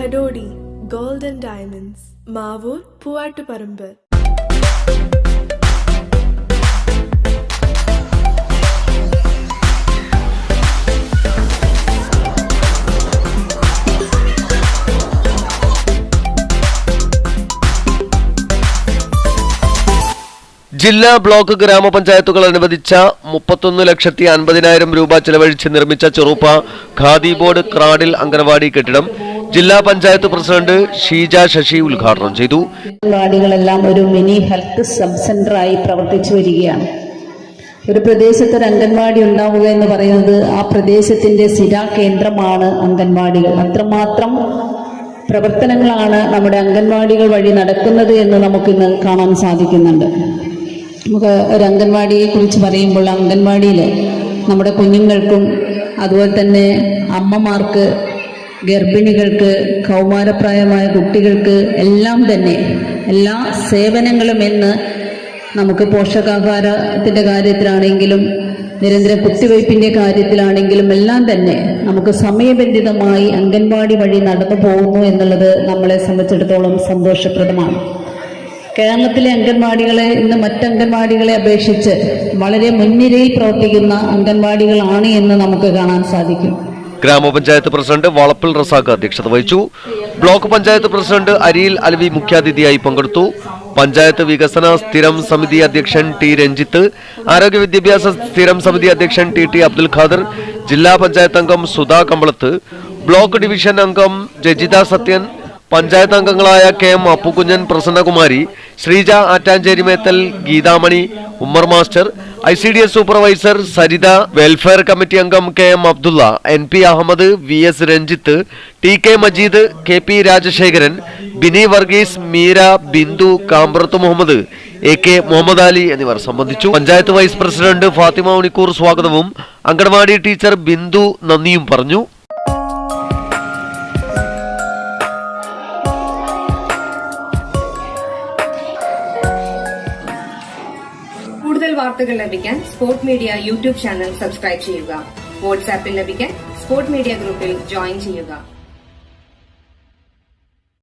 Kadodi Gold and Diamonds, Mavur, Puvattuparambு. ജില്ലാ block ഗ്രാമപഞ്ചായത്തുകൾ അനുവദിച്ച 31,50,000 രൂപ ചെലവഴിച്ച് നിർമ്മിച്ച ചെറുപ്പ ഖാദി ബോർഡ് ക്രാഡിൽ അംഗനവാടി കെട്ടിടം ജില്ലാ പഞ്ചായത്ത് പ്രസിഡന്റ് ഷീജ ശശി ഉദ്ഘാടനം ചെയ്തു. അംഗനവാടികളെല്ലാം ഒരു മിനി ഹെൽത്ത് സബ് സെന്ററായി പ്രവർത്തിച്ചു വരികയാണ്. ഒരു പ്രദേശത്ത് ഒരു അംഗൻവാടി ഉണ്ടാവുക എന്ന് പറയുന്നത് ആ പ്രദേശത്തിന്റെ സ്ഥിരാ കേന്ദ്രമാണ് അംഗൻവാടികൾ. അത്രമാത്രം പ്രവർത്തനങ്ങളാണ് നമ്മുടെ അംഗൻവാടികൾ വഴി നടക്കുന്നത് എന്ന് നമുക്കിന്ന് കാണാൻ സാധിക്കുന്നുണ്ട്. നമുക്ക് ഒരു അംഗൻവാടിയെ കുറിച്ച് പറയുമ്പോൾ അംഗൻവാടിയിൽ നമ്മുടെ കുഞ്ഞുങ്ങൾക്കും അതുപോലെ തന്നെ അമ്മമാർക്ക്, ഗർഭിണികൾക്ക്, കൗമാരപ്രായമായ കുട്ടികൾക്ക് എല്ലാം തന്നെ എല്ലാ സേവനങ്ങളും എന്ന് നമുക്ക് പോഷകാഹാരത്തിൻ്റെ കാര്യത്തിലാണെങ്കിലും നിരന്തര കുത്തിവയ്പ്പിൻ്റെ കാര്യത്തിലാണെങ്കിലും എല്ലാം തന്നെ നമുക്ക് സമയബന്ധിതമായി അംഗൻവാടി വഴി നടന്നു പോകുന്നു എന്നുള്ളത് നമ്മളെ സംബന്ധിച്ചിടത്തോളം സന്തോഷപ്രദമാണ്. കേരളത്തിലെ അംഗൻവാടികളെ ഇന്ന് മറ്റംഗൻവാടികളെ അപേക്ഷിച്ച് വളരെ മുൻനിരയിൽ പ്രവർത്തിക്കുന്ന അംഗൻവാടികളാണ് എന്ന് നമുക്ക് കാണാൻ സാധിക്കും. ഗ്രാമപഞ്ചായത്ത് പ്രസിഡന്റ് വളപ്പിൽ റസാഖ് അധ്യക്ഷത വഹിച്ചു. ബ്ലോക്ക് പഞ്ചായത്ത് പ്രസിഡന്റ് അരിയിൽ അലവി മുഖ്യാതിഥിയായി പങ്കെടുത്തു. പഞ്ചായത്ത് വികസന സ്ഥിരം സമിതി അധ്യക്ഷൻ ടി രഞ്ജിത്ത്, ആരോഗ്യ വിദ്യാഭ്യാസ സ്ഥിരം സമിതി അധ്യക്ഷൻ ടി അബ്ദുൽ ഖാദർ, ജില്ലാ പഞ്ചായത്ത് അംഗം സുധാ കമ്പളത്ത്, ബ്ലോക്ക് ഡിവിഷൻ അംഗം രജിത സത്യൻ, പഞ്ചായത്ത് അംഗങ്ങളായ K M Appukunjan, Prasannakumari, Sreeja Attanchery Methal, Geethamani, Ummer master, ICDS supervisor Saritha, welfare committee അംഗം K M Abdulla, NP Ahammed, VS Ranjith, TK Majeed, KP Rajasekharan, Bini Varghese, Meera, Bindu, Kambrath Muhammed, AK Muhammed Ali എന്നിവർ സംബന്ധിച്ചു. പഞ്ചായത്ത് വൈസ് പ്രസിഡന്റ് ഫാത്തിമ ഉണിക്കൂർ സ്വാഗതവും അംഗൻവാടി ടീച്ചർ ബിന്ദു നന്ദിയും പറഞ്ഞു. കൂടുതൽ വാർത്തകൾ ലഭിക്കാൻ sport media YouTube channel subscribe ചെയ്യുക. വാട്സാപ്പിൽ ലഭിക്കാൻ സ്പോർട് മീഡിയ ഗ്രൂപ്പിൽ ജോയിൻ ചെയ്യുക.